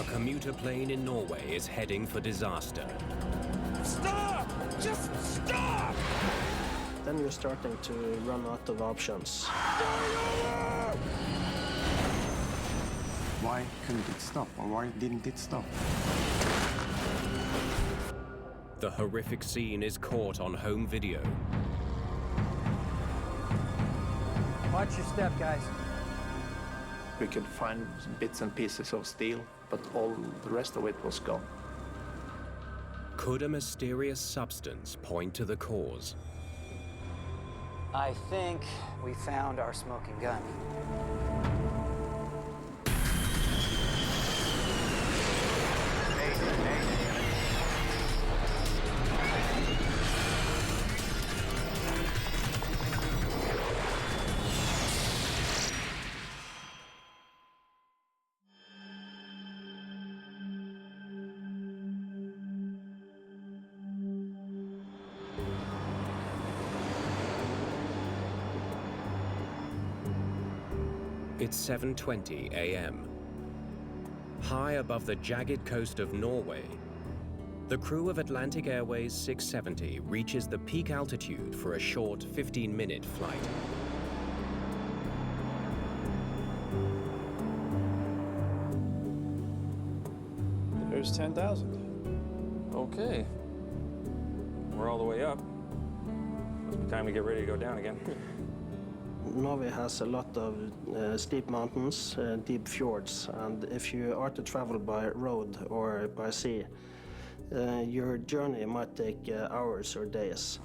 A commuter plane in Norway is heading for disaster. Stop! Just stop! Then you're starting to run out of options. Why couldn't it stop, or why didn't it stop? The horrific scene is caught on home video. Watch your step, guys. We could find bits and pieces of steel, but all the rest of it was gone. Could a mysterious substance point to the cause? I think we found our smoking gun. It's 7:20 a.m. High above the jagged coast of Norway, the crew of Atlantic Airways 670 reaches the peak altitude for a short 15-minute flight. There's 10,000. Okay. We're all the way up. Must be time to get ready to go down again. Norway has a lot of steep mountains, deep fjords, and if you are to travel by road or by sea, your journey might take hours or days,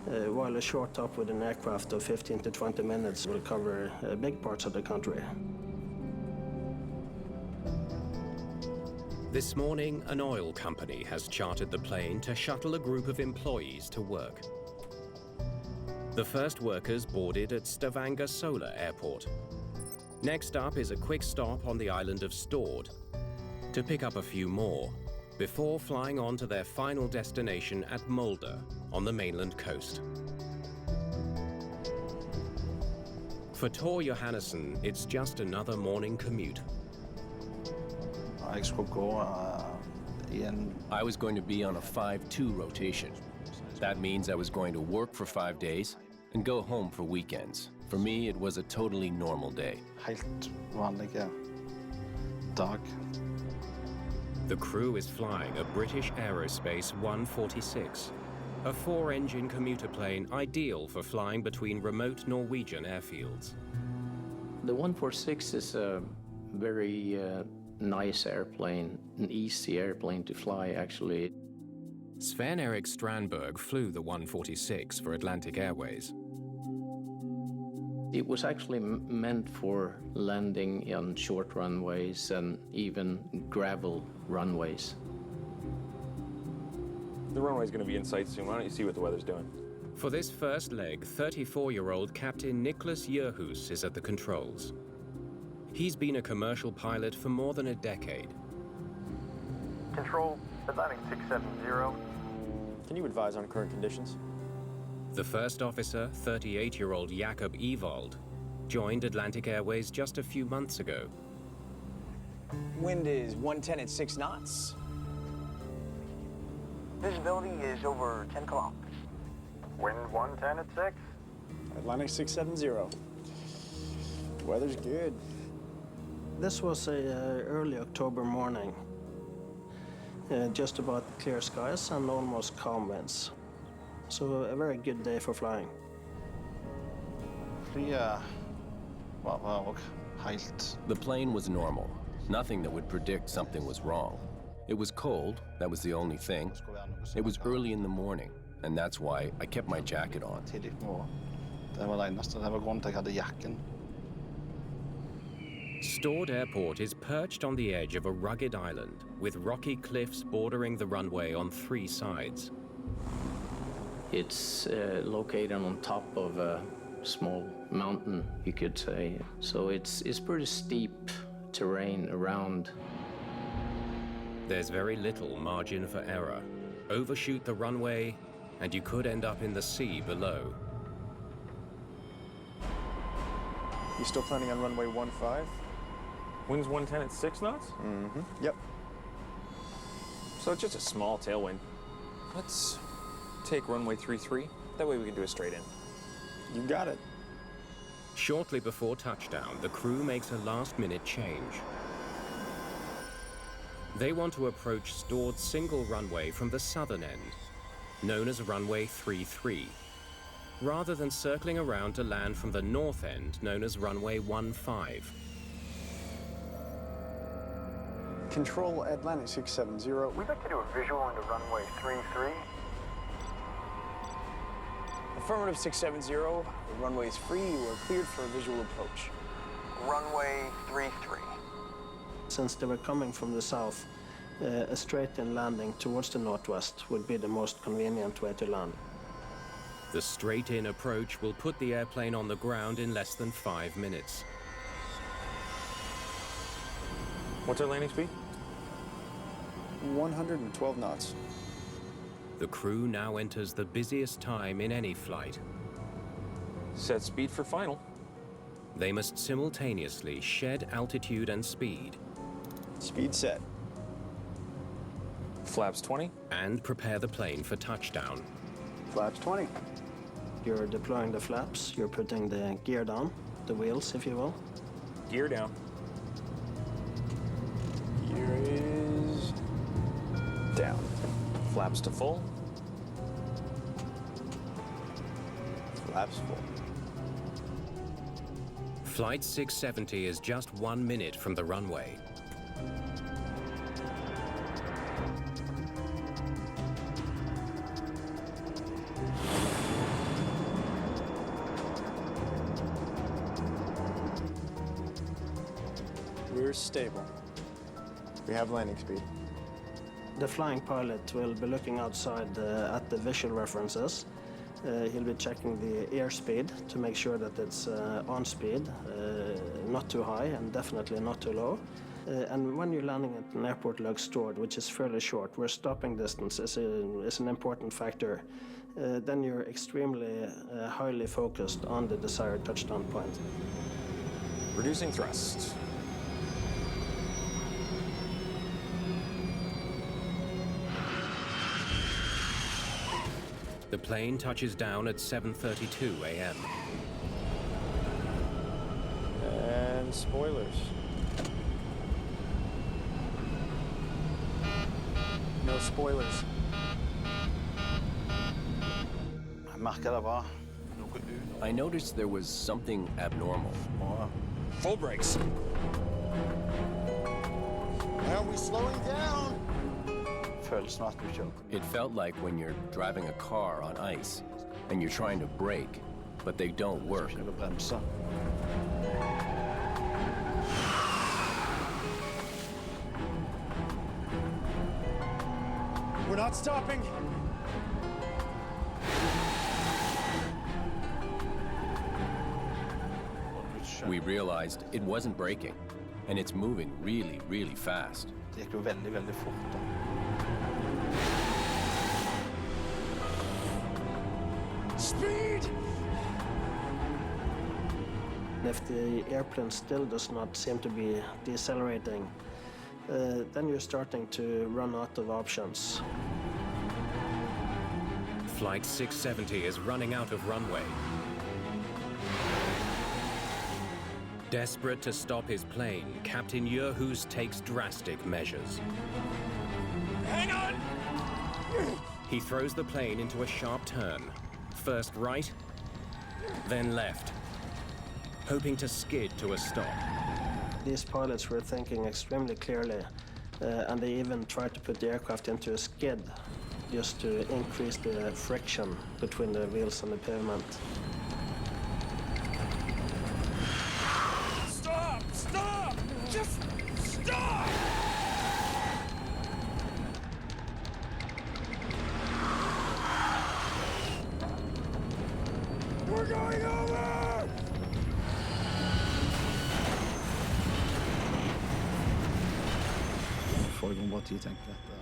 while a short hop with an aircraft of 15 to 20 minutes will cover big parts of the country. This morning, an oil company has chartered the plane to shuttle a group of employees to work. The first workers boarded at Stavanger Sola Airport. Next up is a quick stop on the island of Stord to pick up a few more before flying on to their final destination at Molde on the mainland coast. For Tor Johannessen, it's just another morning commute. I was going to be on a 5-2 rotation. That means I was going to work for 5 days and go home for weekends. For me, it was a totally normal day. Helt vanlige dag. The crew is flying a British Aerospace 146, a 4-engine commuter plane ideal for flying between remote Norwegian airfields. The 146 is a very nice airplane, an easy airplane to fly, actually. Sven Erik Strandberg flew the 146 for Atlantic Airways. It was actually meant for landing on short runways and even gravel runways. The runway's going to be in sight soon. Why don't you see what the weather's doing? For this first leg, 34-year-old Captain Niklas Jørhus is at the controls. He's been a commercial pilot for more than a decade. Control, Atlantic 670. Can you advise on current conditions? The first officer, 38-year-old Jakob Ewald, joined Atlantic Airways just a few months ago. Wind is 110 at 6 knots. Visibility is over 10 kilometers. Wind 110 at 6. Atlantic 670. Weather's good. This was a early October morning. Just about clear skies and almost calm winds. So a very good day for flying. The plane was normal. Nothing that would predict something was wrong. It was cold, that was the only thing. It was early in the morning, and that's why I kept my jacket on. Stord Airport is perched on the edge of a rugged island with rocky cliffs bordering the runway on 3 sides. It's located on top of a small mountain, you could say. So it's pretty steep terrain around. There's very little margin for error. Overshoot the runway, and you could end up in the sea below. You still planning on runway 15? Wind's 110 at 6 knots? Mm-hmm. Yep. So it's just a small tailwind. Let's take runway 33. That way we can do a straight in. You got it. Shortly before touchdown, the crew makes a last-minute change. They want to approach stored single runway from the southern end, known as runway 33, rather than circling around to land from the north end, known as runway 15. Control Atlantic 670. We'd like to do a visual into runway 33. Affirmative 670. The runway is free. You are cleared for a visual approach. Runway 33. Since they were coming from the south, a straight-in landing towards the northwest would be the most convenient way to land. The straight-in approach will put the airplane on the ground in less than 5 minutes. What's our landing speed? 112 knots. The crew now enters the busiest time in any flight. Set speed for final. They must simultaneously shed altitude and speed. Speed set. Flaps 20. And prepare the plane for touchdown. Flaps 20. You're deploying the flaps, you're putting the gear down, the wheels, if you will. Gear down. Gear is down. Flaps to full. Flaps full. Flight 670 is just 1 minute from the runway. We're stable. We have landing speed. The flying pilot will be looking outside at the visual references. He'll be checking the airspeed to make sure that it's on speed, not too high and definitely not too low. And when you're landing at an airport like Stord, which is fairly short, where stopping distance is an important factor, then you're extremely highly focused on the desired touchdown point. Reducing thrust. The plane touches down at 7:32 a.m. And spoilers. No spoilers. I noticed there was something abnormal. Full brakes. Are we slowing down? It felt like when you're driving a car on ice and you're trying to brake, but they don't work. We're not stopping. We realized it wasn't braking, and it's moving really, really fast. Speed! If the airplane still does not seem to be decelerating, then you're starting to run out of options. Flight 670 is running out of runway. Desperate to stop his plane, Captain Yerhus takes drastic measures. Hang on! He throws the plane into a sharp turn. First right, then left, hoping to skid to a stop. These pilots were thinking extremely clearly, and they even tried to put the aircraft into a skid just to increase the friction between the wheels and the pavement. Stop! Stop! Just stop! We're going over!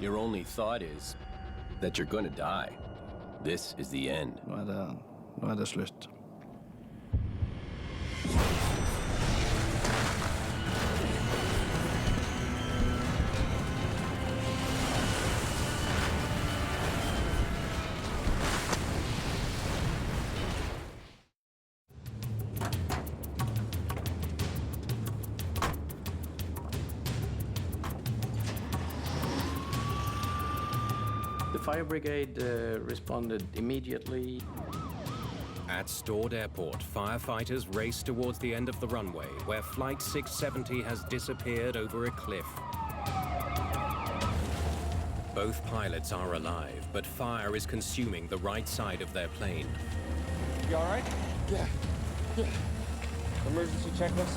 Your only thought is that you're going to die. This is the end. Nå det slutt. fire brigade responded immediately. At Stord Airport, firefighters race towards the end of the runway, where Flight 670 has disappeared over a cliff. Both pilots are alive, but fire is consuming the right side of their plane. You all right? Yeah. Emergency checklist.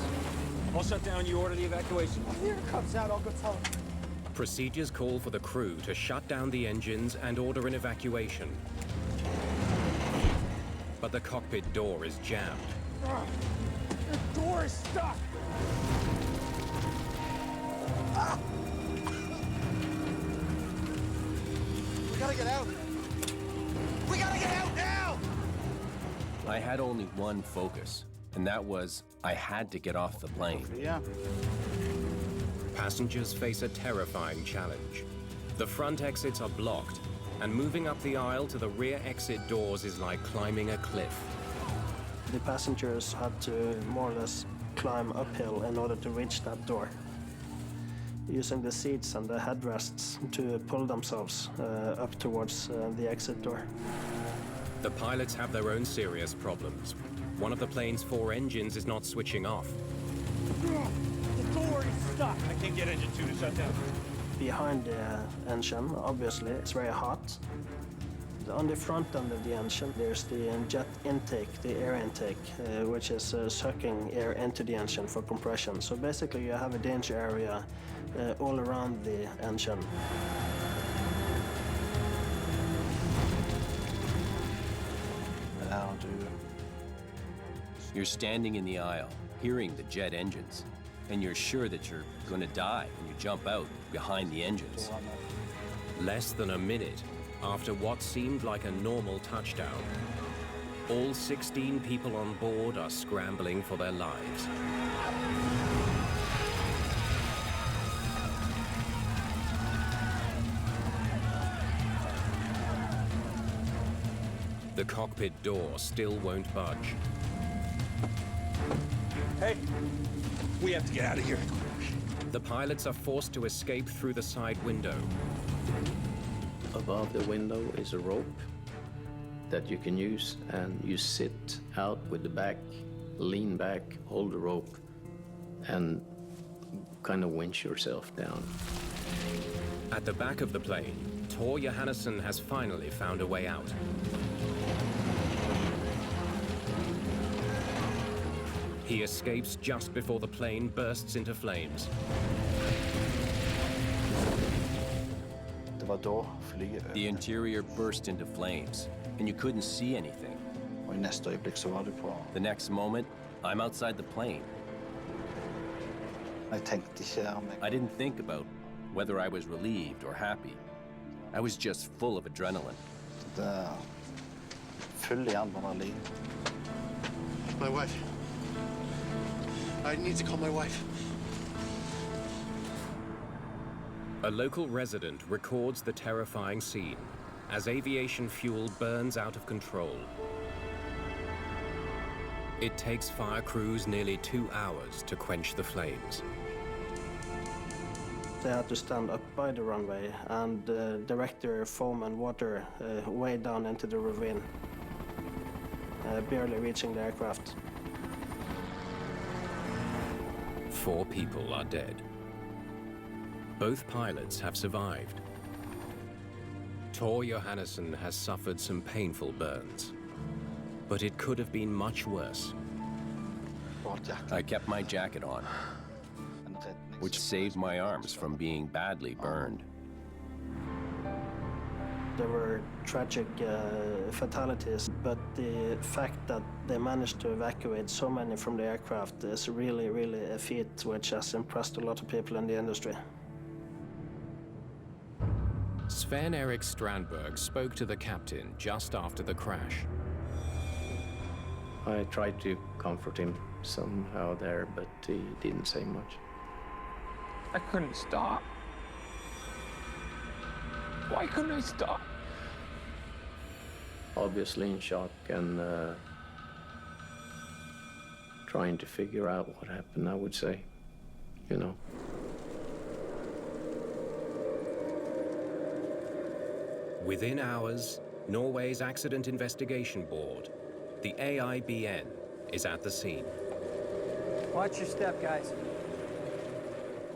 I'll shut down. You order the evacuation. Here it comes out. I'll go tell him. Procedures call for the crew to shut down the engines and order an evacuation. But the cockpit door is jammed. The door is stuck. We gotta get out. We gotta get out now! I had only one focus, and that was I had to get off the plane. Yeah. Passengers face a terrifying challenge. The front exits are blocked, and moving up the aisle to the rear exit doors is like climbing a cliff. The passengers had to more or less climb uphill in order to reach that door, using the seats and the headrests to pull themselves up towards the exit door. The pilots have their own serious problems. One of the plane's 4 engines is not switching off. The door is stuck. I can't get engine 2 to shut down. Behind the engine, obviously, it's very hot. On the front end of the engine, there's the jet intake, the air intake, which is sucking air into the engine for compression. So basically, you have a danger area all around the engine. That'll do. You're standing in the aisle, hearing the jet engines, and you're sure that you're going to die when you jump out behind the engines. Less than a minute after what seemed like a normal touchdown, all 16 people on board are scrambling for their lives. The cockpit door still won't budge. Hey, we have to get out of here. The pilots are forced to escape through the side window. Above the window is a rope that you can use, and you sit out with the back, lean back, hold the rope, and kind of winch yourself down. At the back of the plane, Tor Johannesson has finally found a way out. He escapes just before the plane bursts into flames. The interior burst into flames, and you couldn't see anything. The next moment, I'm outside the plane. I didn't think about whether I was relieved or happy. I was just full of adrenaline. My wife. I need to call my wife. A local resident records the terrifying scene as aviation fuel burns out of control. It takes fire crews nearly 2 hours to quench the flames. They had to stand up by the runway and direct their foam and water way down into the ravine, barely reaching the aircraft. 4 people are dead. Both pilots have survived. Tor Johannesson has suffered some painful burns, but it could have been much worse. I kept my jacket on, which saved my arms from being badly burned. There were tragic fatalities, but the fact that they managed to evacuate so many from the aircraft is really, really a feat which has impressed a lot of people in the industry. Sven Erik Strandberg spoke to the captain just after the crash. I tried to comfort him somehow there, but he didn't say much. I couldn't stop. Why couldn't I stop? Obviously in shock and trying to figure out what happened, I would say, you know. Within hours, Norway's Accident Investigation Board, the AIBN, is at the scene. Watch your step, guys.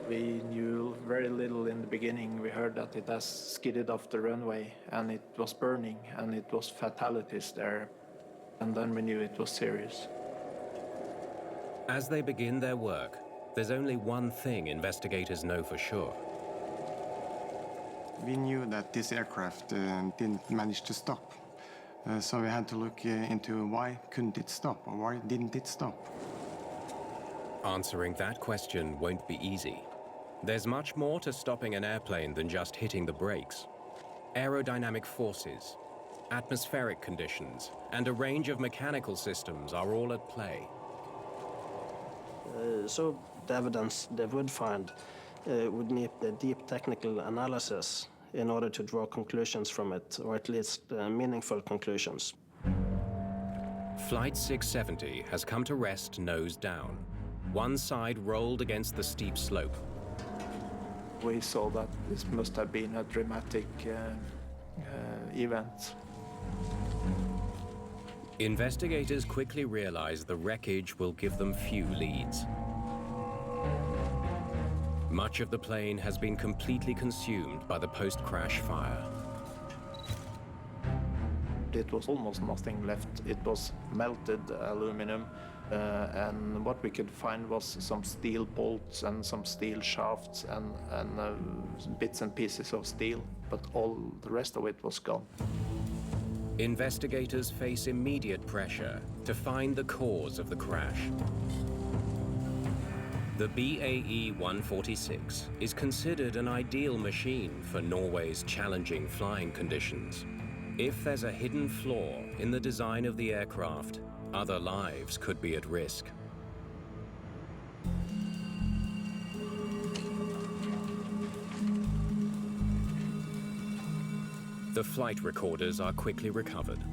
We knew very little in the beginning. We heard that it has skidded off the runway and it was burning and it was fatalities there. And then we knew it was serious. As they begin their work, there's only one thing investigators know for sure. We knew that this aircraft didn't manage to stop. So we had to look into why couldn't it stop or why didn't it stop? Answering that question won't be easy. There's much more to stopping an airplane than just hitting the brakes. Aerodynamic forces, atmospheric conditions, and a range of mechanical systems are all at play. So the evidence they would find would need a deep technical analysis in order to draw conclusions from it, or at least meaningful conclusions. Flight 670 has come to rest nose down. One side rolled against the steep slope. We saw that this must have been a dramatic event. Investigators quickly realize the wreckage will give them few leads. Much of the plane has been completely consumed by the post-crash fire. It was almost nothing left. It was melted aluminum, and what we could find was some steel bolts and some steel shafts and bits and pieces of steel, but all the rest of it was gone. Investigators face immediate pressure to find the cause of the crash. The BAE 146 is considered an ideal machine for Norway's challenging flying conditions. If there's a hidden flaw in the design of the aircraft, other lives could be at risk. The flight recorders are quickly recovered,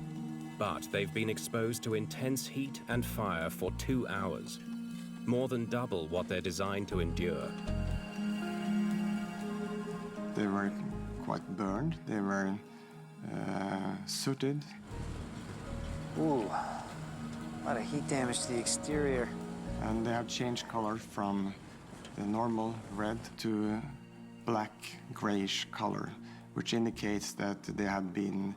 but they've been exposed to intense heat and fire for 2 hours, more than double what they're designed to endure. They were quite burned. They were sooted. Ooh, a lot of heat damage to the exterior. And they have changed color from the normal red to black grayish color, which indicates that they have been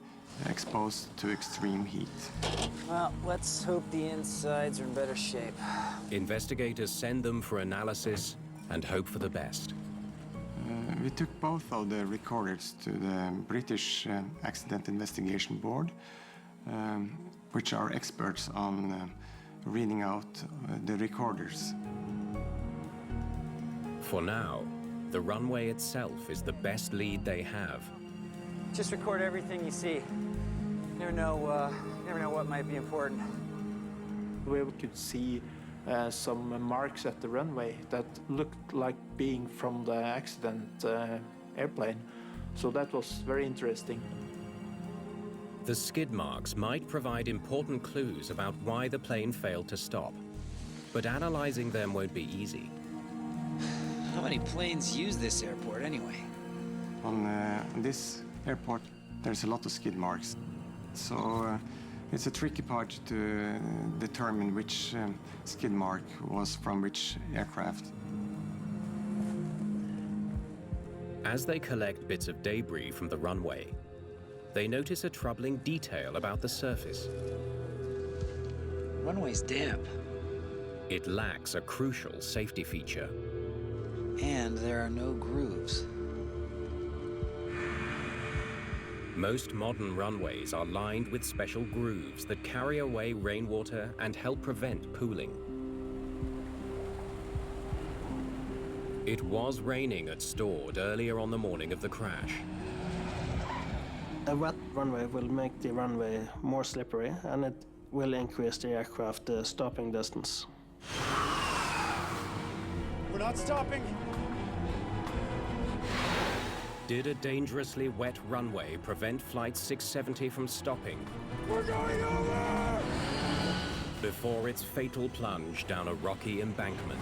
exposed to extreme heat. Well, let's hope the insides are in better shape. Investigators send them for analysis and hope for the best. We took both of the recorders to the British Accident Investigation Board, which are experts on reading out the recorders. For now, the runway itself is the best lead they have. Just record everything you see. Never know what might be important. We could see some marks at the runway that looked like being from the accident airplane. So that was very interesting. The skid marks might provide important clues about why the plane failed to stop. But analyzing them won't be easy. How many planes use this airport anyway? On this airport, there's a lot of skid marks. So it's a tricky part to determine which skid mark was from which aircraft. As they collect bits of debris from the runway, they notice a troubling detail about the surface. Runway's damp. It lacks a crucial safety feature. And there are no grooves. Most modern runways are lined with special grooves that carry away rainwater and help prevent pooling. It was raining at Stord earlier on the morning of the crash. A wet runway will make the runway more slippery, and it will increase the aircraft stopping distance. We're not stopping. Did a dangerously wet runway prevent Flight 670 from stopping? We're going over! Before its fatal plunge down a rocky embankment.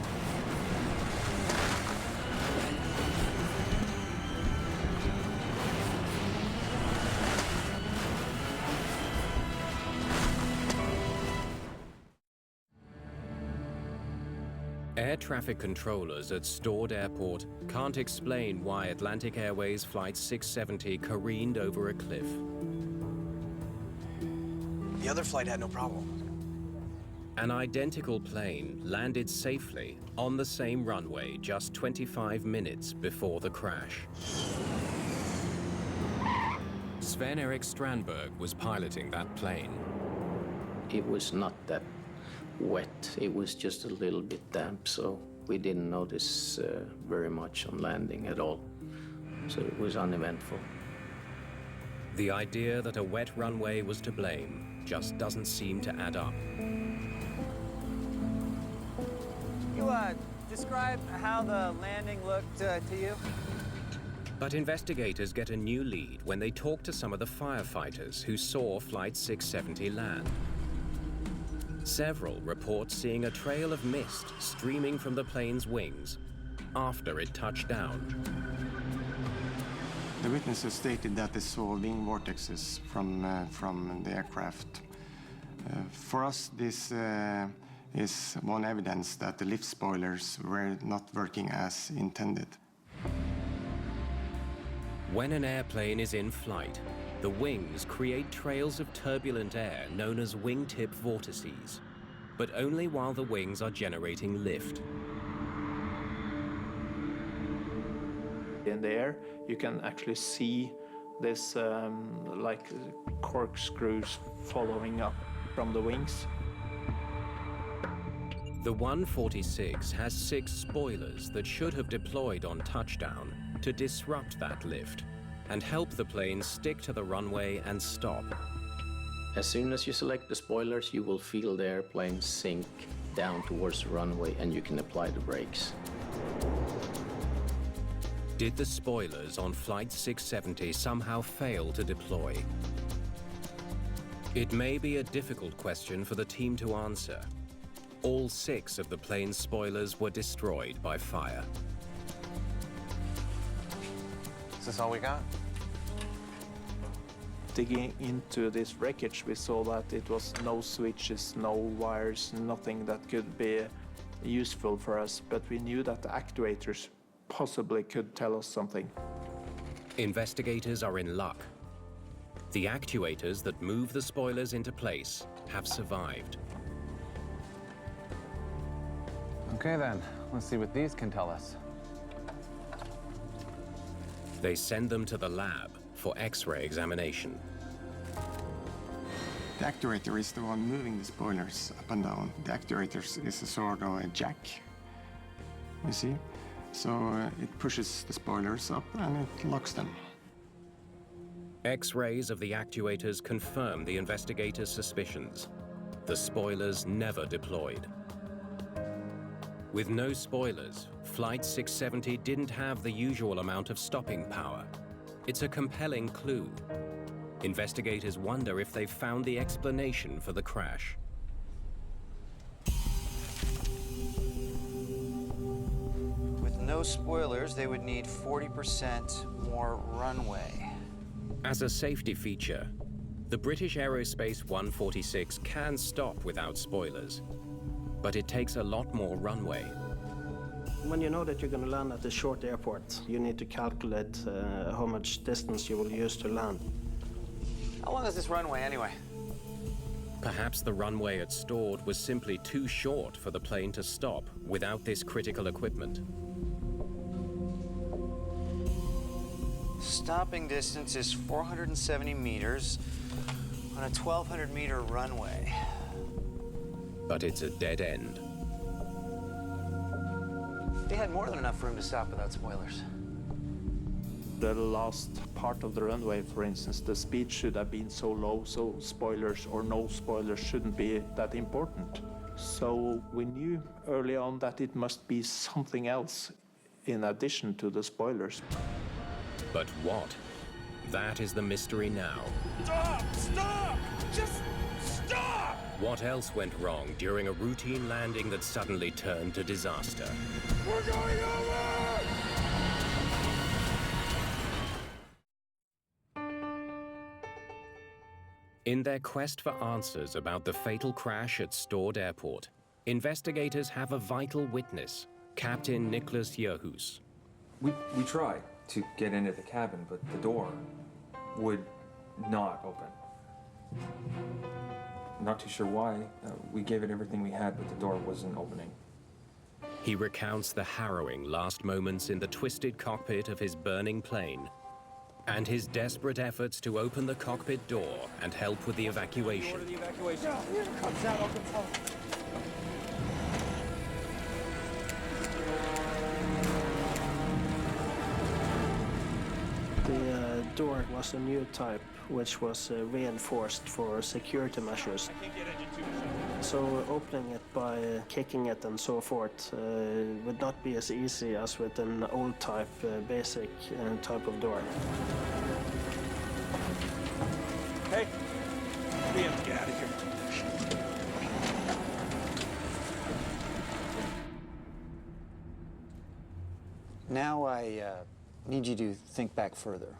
Air traffic controllers at Stord Airport can't explain why Atlantic Airways Flight 670 careened over a cliff. The other flight had no problem. An identical plane landed safely on the same runway just 25 minutes before the crash. Sven-Erik Strandberg was piloting that plane. It was not that wet. It was just a little bit damp, so we didn't notice very much on landing at all. So it was uneventful. The idea that a wet runway was to blame just doesn't seem to add up. You describe how the landing looked to you? But investigators get a new lead when they talk to some of the firefighters who saw Flight 670 land. Several report seeing a trail of mist streaming from the plane's wings after it touched down. The witnesses stated that they saw wing vortexes from the aircraft. For us, this is one evidence that the lift spoilers were not working as intended. When an airplane is in flight, the wings create trails of turbulent air known as wingtip vortices, but only while the wings are generating lift. In the air, you can actually see this like corkscrews following up from the wings. The 146 has 6 spoilers that should have deployed on touchdown to disrupt that lift and help the plane stick to the runway and stop. As soon as you select the spoilers, you will feel the airplane sink down towards the runway and you can apply the brakes. Did the spoilers on Flight 670 somehow fail to deploy? It may be a difficult question for the team to answer. All 6 of the plane's spoilers were destroyed by fire. Is this all we got? Digging into this wreckage, we saw that it was no switches, no wires, nothing that could be useful for us, but we knew that the actuators possibly could tell us something. Investigators are in luck. The actuators that move the spoilers into place have survived. Okay then, let's see what these can tell us. They send them to the lab for X-ray examination. The actuator is the one moving the spoilers up and down. The actuator is a sort of a jack, you see? So it pushes the spoilers up and it locks them. X-rays of the actuators confirm the investigators' suspicions. The spoilers never deployed. With no spoilers, Flight 670 didn't have the usual amount of stopping power. It's a compelling clue. Investigators wonder if they've found the explanation for the crash. With no spoilers, they would need 40% more runway. As a safety feature, the British Aerospace 146 can stop without spoilers, but it takes a lot more runway. When you know that you're going to land at a short airport, you need to calculate how much distance you will use to land. How long is this runway anyway? Perhaps the runway at Stord was simply too short for the plane to stop without this critical equipment. Stopping distance is 470 meters on a 1,200 meter runway. But it's a dead end. They had more than enough room to stop without spoilers. The last part of the runway, for instance, the speed should have been so low, so spoilers or no spoilers shouldn't be that important. So we knew early on that it must be something else in addition to the spoilers. But what? That is the mystery now. Stop! Stop! Just stop! What else went wrong during a routine landing that suddenly turned to disaster? We're going over! In their quest for answers about the fatal crash at Stord Airport, investigators have a vital witness, Captain Nicholas Yerhus. We tried to get into the cabin, but the door would not open. Not too sure why. We gave it everything we had, but the door wasn't opening. He recounts the harrowing last moments in the twisted cockpit of his burning plane and his desperate efforts to open the cockpit door and help with the evacuation. Order the evacuation. Here it comes out, opens out. The door was a new type, which was reinforced for security measures. So opening it by kicking it and so forth would not be as easy as with an old type, basic type of door. Hey, we have to get out of here. Now I need you to think back further.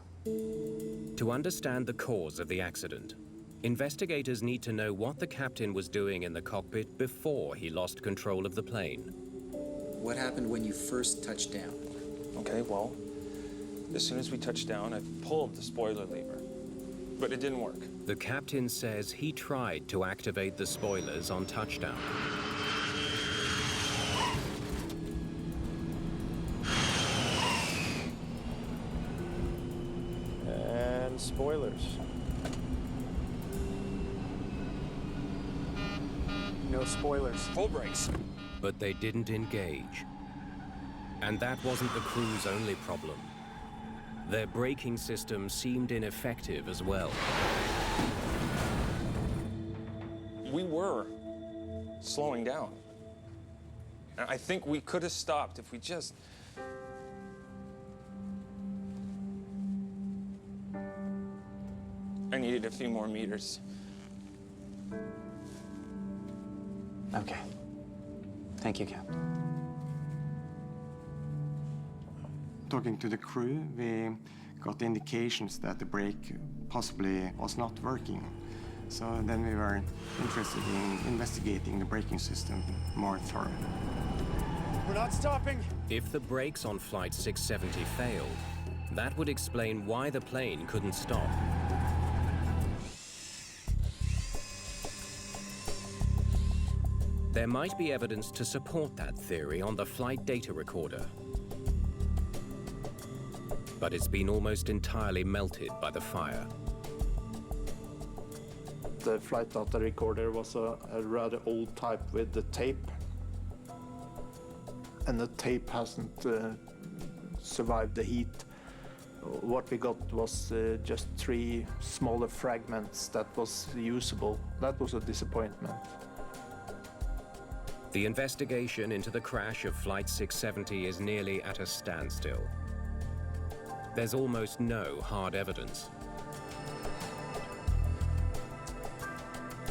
To understand the cause of the accident, investigators need to know what the captain was doing in the cockpit before he lost control of the plane. What happened when you first touched down? Okay, well, as soon as we touched down, I pulled the spoiler lever, but it didn't work. The captain says he tried to activate the spoilers on touchdown. And spoilers. No spoilers. Full brakes. But they didn't engage. And that wasn't the crew's only problem. Their braking system seemed ineffective as well. We were slowing down. And I think we could have stopped if we just... I needed a few more meters. Okay. Thank you, Captain. Talking to the crew, we got indications that the brake possibly was not working. So then we were interested in investigating the braking system more thoroughly. We're not stopping. If the brakes on Flight 670 failed, that would explain why the plane couldn't stop. There might be evidence to support that theory on the flight data recorder. But it's been almost entirely melted by the fire. The flight data recorder was a rather old type with the tape. And the tape hasn't survived the heat. What we got was just 3 smaller fragments that was usable. That was a disappointment. The investigation into the crash of Flight 670 is nearly at a standstill. There's almost no hard evidence.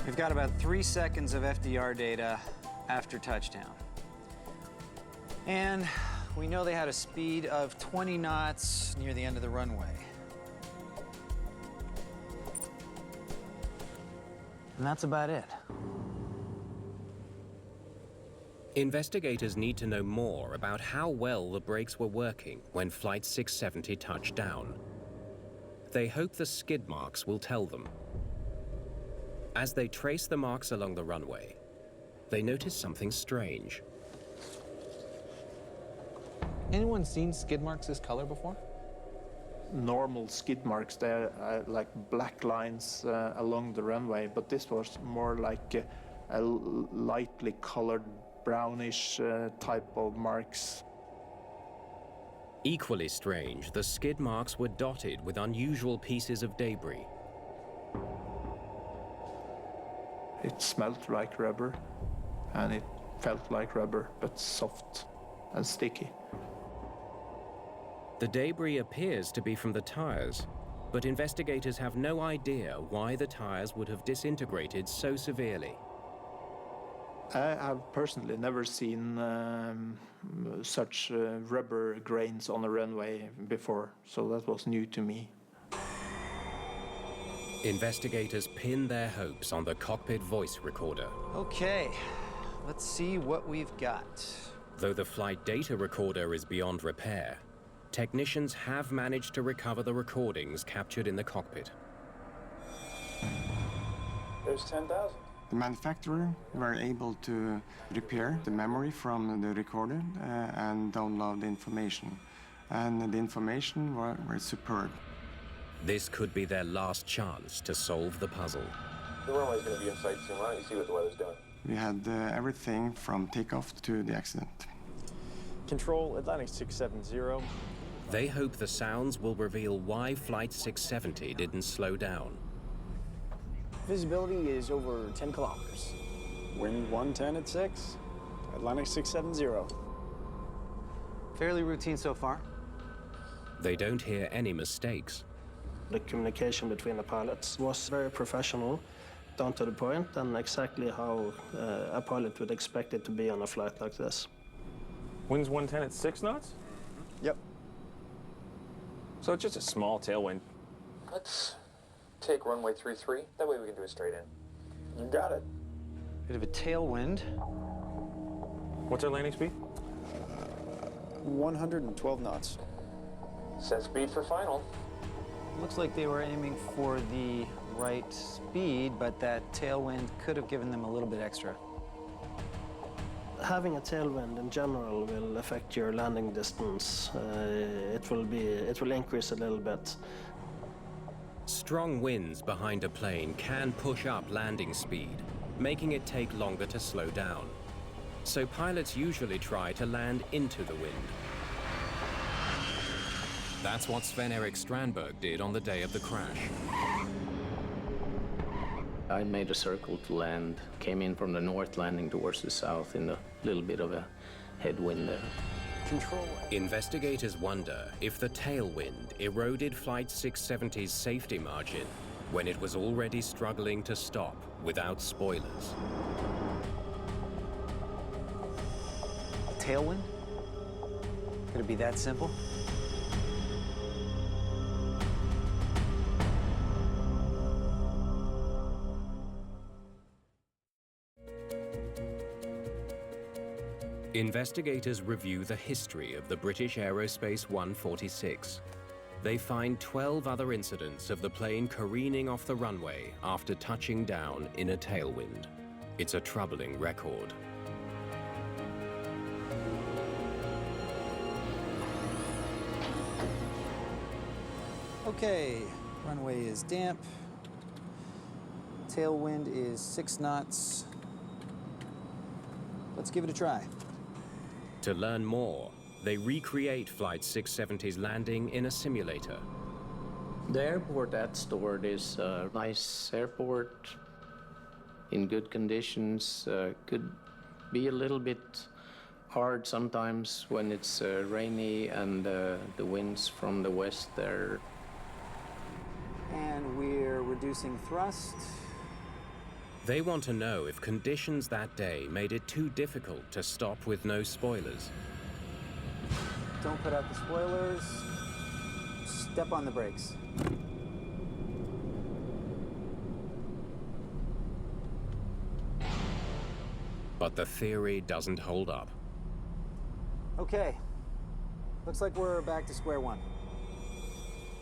We've got about 3 seconds of FDR data after touchdown. And we know they had a speed of 20 knots near the end of the runway. And that's about it. Investigators need to know more about how well the brakes were working when Flight 670 touched down. They hope the skid marks will tell them. As they trace the marks along the runway, they notice something strange. Anyone seen skid marks this color before? Normal skid marks, they're like black lines along the runway, but this was more like a lightly colored brownish type of marks. Equally strange, the skid marks were dotted with unusual pieces of debris. It smelled like rubber, and it felt like rubber, but soft and sticky. The debris appears to be from the tires, but investigators have no idea why the tires would have disintegrated so severely. I have personally never seen such rubber grains on a runway before, so that was new to me. Investigators pin their hopes on the cockpit voice recorder. Okay, Let's see what we've got. Though the flight data recorder is beyond repair, technicians have managed to recover the recordings captured in the cockpit. There's 10,000. The manufacturer were able to repair the memory from the recorder and download the information. And the information were superb. This could be their last chance to solve the puzzle. The runway's going to be in sight soon. Why don't you see what the weather's doing? We had everything from takeoff to the accident. Control, Atlantic 670. They hope the sounds will reveal why Flight 670 didn't slow down. Visibility is over 10 kilometers. Wind 110 at 6. Atlantic 670. Fairly routine so far. They don't hear any mistakes. The communication between the pilots was very professional, down to the point, and exactly how a pilot would expect it to be on a flight like this. Wind's 110 at 6 knots? Yep. So it's just a small tailwind. Let's take runway 33. That way we can do it straight in. You got it. Bit of a tailwind. What's our landing speed? 112 knots. Set speed for final. Looks like they were aiming for the right speed, but that tailwind could have given them a little bit extra. Having a tailwind in general will affect your landing distance. It will increase a little bit. Strong winds behind a plane can push up landing speed, making it take longer to slow down. So pilots usually try to land into the wind. That's what Sven-Erik Strandberg did on the day of the crash. I made a circle to land, came in from the north, landing towards the south in a little bit of a headwind there. Control. Investigators wonder if the tailwind eroded Flight 670's safety margin when it was already struggling to stop without spoilers. Tailwind? Could it be that simple? Investigators review the history of the British Aerospace 146. They find 12 other incidents of the plane careening off the runway after touching down in a tailwind. It's a troubling record. Okay, runway is damp. Tailwind is 6 knots. Let's give it a try. To learn more, they recreate Flight 670's landing in a simulator. The airport at Stord is a nice airport, in good conditions. Could be a little bit hard sometimes when it's rainy and the winds from the west there. And we're reducing thrust. They want to know if conditions that day made it too difficult to stop with no spoilers. Don't put out the spoilers. Step on the brakes. But the theory doesn't hold up. Okay. Looks like we're back to square one.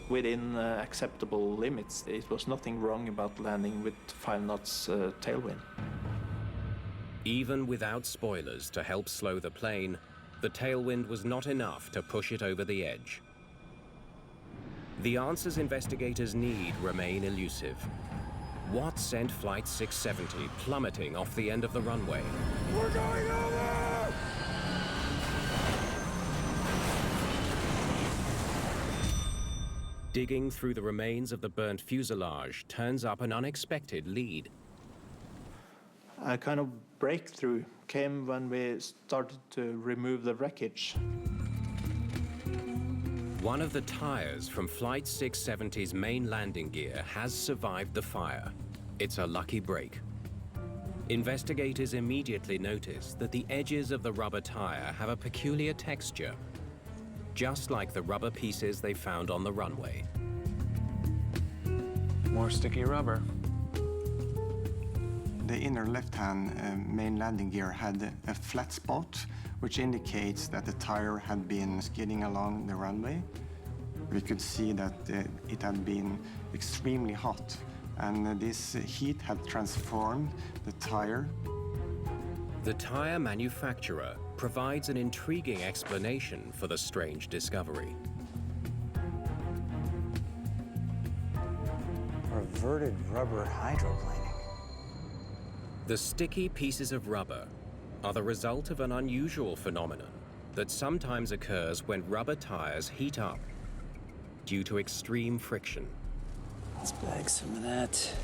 Within acceptable limits, there was nothing wrong about landing with 5 knots tailwind. Even without spoilers to help slow the plane, the tailwind was not enough to push it over the edge. The answers investigators need remain elusive. What sent Flight 670 plummeting off the end of the runway? We're going over! Digging through the remains of the burnt fuselage turns up an unexpected lead. A kind of breakthrough came when we started to remove the wreckage. One of the tires from Flight 670's main landing gear has survived the fire. It's a lucky break. Investigators immediately notice that the edges of the rubber tire have a peculiar texture, just like the rubber pieces they found on the runway. More sticky rubber. The inner left-hand main landing gear had a flat spot, which indicates that the tire had been skidding along the runway. We could see that it had been extremely hot, and this heat had transformed the tire. The tire manufacturer provides an intriguing explanation for the strange discovery. Reverted rubber hydroplaning. The sticky pieces of rubber are the result of an unusual phenomenon that sometimes occurs when rubber tires heat up due to extreme friction. Let's bag some of that.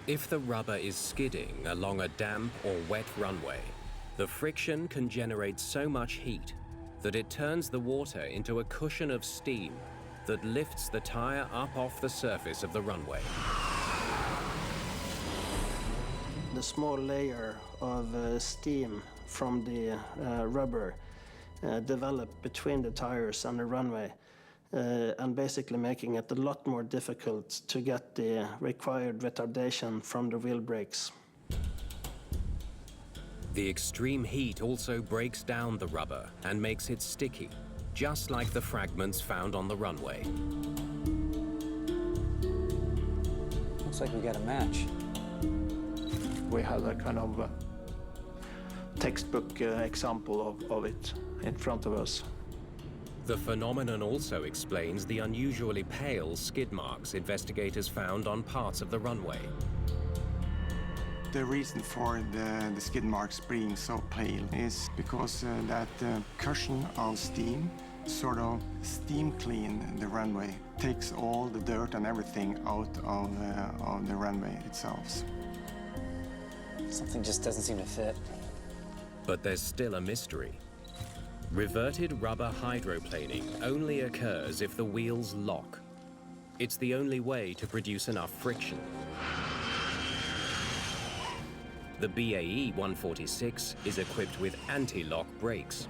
If the rubber is skidding along a damp or wet runway, the friction can generate so much heat that it turns the water into a cushion of steam that lifts the tire up off the surface of the runway. The small layer of steam from the rubber developed between the tires and the runway, and basically making it a lot more difficult to get the required retardation from the wheel brakes. The extreme heat also breaks down the rubber and makes it sticky, just like the fragments found on the runway. Looks like we got a match. We had a kind of textbook example of it in front of us. The phenomenon also explains the unusually pale skid marks investigators found on parts of the runway. The reason for the skid marks being so pale is because that cushion of steam sort of steam clean the runway, takes all the dirt and everything out of the runway itself. Something just doesn't seem to fit. But there's still a mystery. Reverted rubber hydroplaning only occurs if the wheels lock. It's the only way to produce enough friction. The BAE 146 is equipped with anti-lock brakes.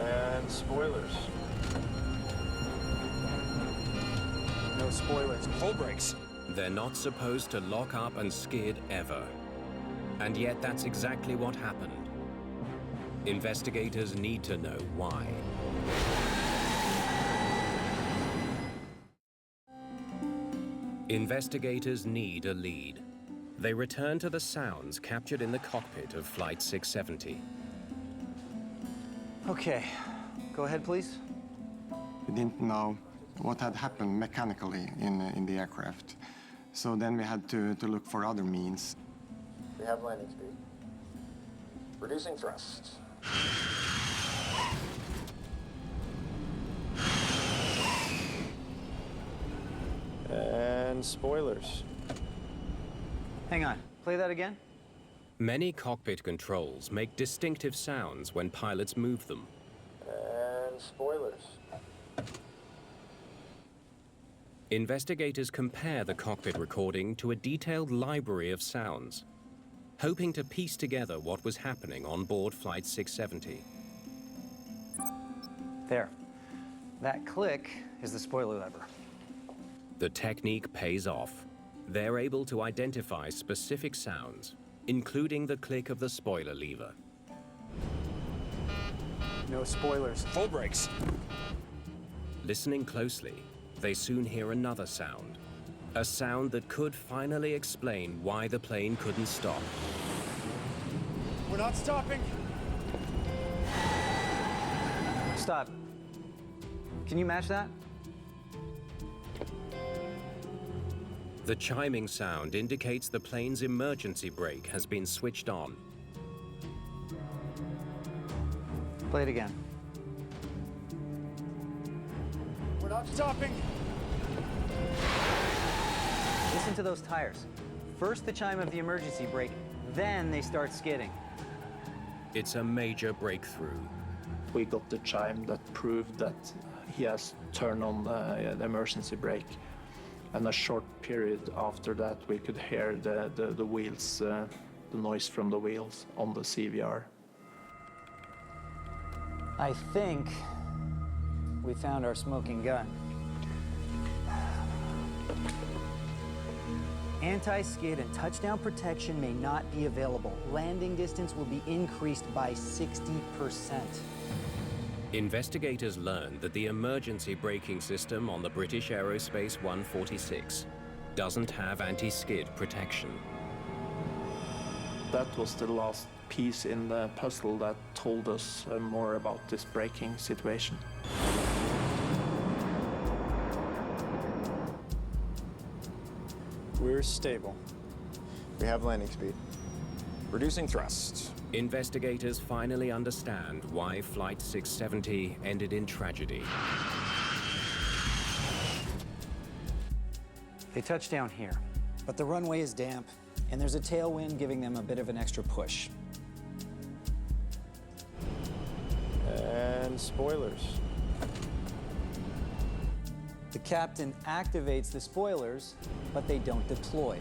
And spoilers. No spoilers. Full brakes. They're not supposed to lock up and skid ever. And yet that's exactly what happened. Investigators need to know why. Investigators need a lead. They return to the sounds captured in the cockpit of Flight 670. Okay, go ahead, please. We didn't know what had happened mechanically in the aircraft. So then we had to look for other means. We have landing speed. Reducing thrust. And spoilers. Hang on, play that again. Many cockpit controls make distinctive sounds when pilots move them. And spoilers. Investigators compare the cockpit recording to a detailed library of sounds, hoping to piece together what was happening on board Flight 670. There. That click is the spoiler lever. The technique pays off. They're able to identify specific sounds, including the click of the spoiler lever. No spoilers. Full brakes. Listening closely, they soon hear another sound. A sound that could finally explain why the plane couldn't stop. We're not stopping. Stop. Can you match that? The chiming sound indicates the plane's emergency brake has been switched on. Play it again. We're not stopping. Listen to those tires. First the chime of the emergency brake, then they start skidding. It's a major breakthrough. We got the chime that proved that he has turned on the emergency brake. And a short period after that, we could hear the wheels, the noise from the wheels on the CVR. I think we found our smoking gun. Anti-skid and touchdown protection may not be available. Landing distance will be increased by 60%. Investigators learned that the emergency braking system on the British Aerospace 146 doesn't have anti-skid protection. That was the last piece in the puzzle that told us more about this braking situation. We're stable. We have landing speed. Reducing thrust. Investigators finally understand why Flight 670 ended in tragedy. They touched down here, but the runway is damp, and there's a tailwind giving them a bit of an extra push. And spoilers. The captain activates the spoilers, but they don't deploy.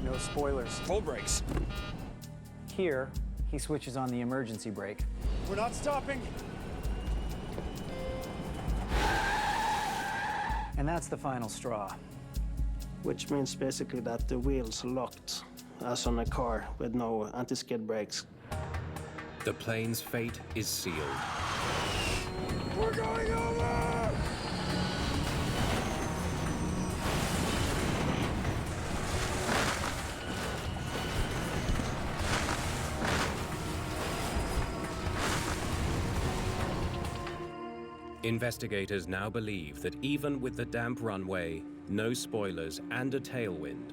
No spoilers. Full brakes. Here, he switches on the emergency brake. We're not stopping. And that's the final straw. Which means basically that the wheels locked, as on a car with no anti-skid brakes. The plane's fate is sealed. We're going over! Investigators now believe that even with the damp runway, no spoilers, and a tailwind,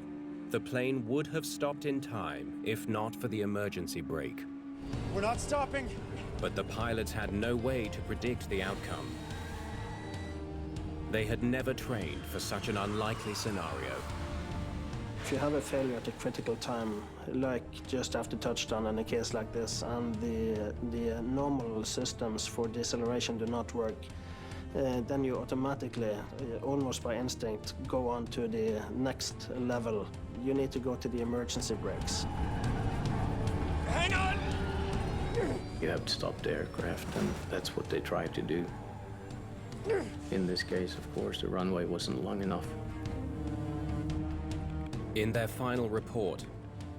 the plane would have stopped in time if not for the emergency brake. We're not stopping. But the pilots had no way to predict the outcome. They had never trained for such an unlikely scenario. If you have a failure at a critical time, like just after touchdown in a case like this, and the normal systems for deceleration do not work, then you automatically, almost by instinct, go on to the next level. You need to go to the emergency brakes. Hang on! You have to stop the aircraft, and that's what they tried to do. In this case, of course, the runway wasn't long enough. In their final report,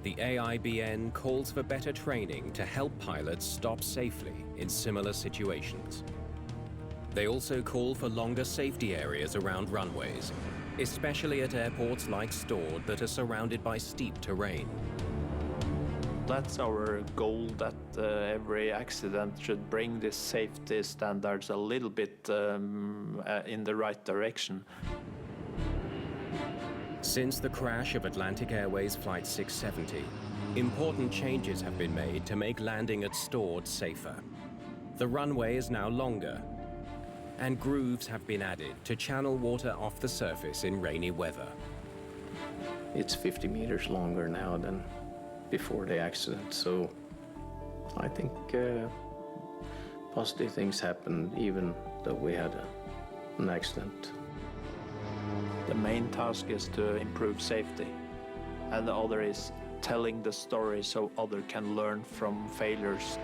the AIBN calls for better training to help pilots stop safely in similar situations. They also call for longer safety areas around runways, especially at airports like Stord that are surrounded by steep terrain. That's our goal, that every accident should bring these safety standards a little bit in the right direction. Since the crash of Atlantic Airways Flight 670, important changes have been made to make landing at Stord safer. The runway is now longer, and grooves have been added to channel water off the surface in rainy weather. It's 50 meters longer now than before the accident, so I think positive things happened even though we had an accident. The main task is to improve safety, and the other is telling the story so others can learn from failures.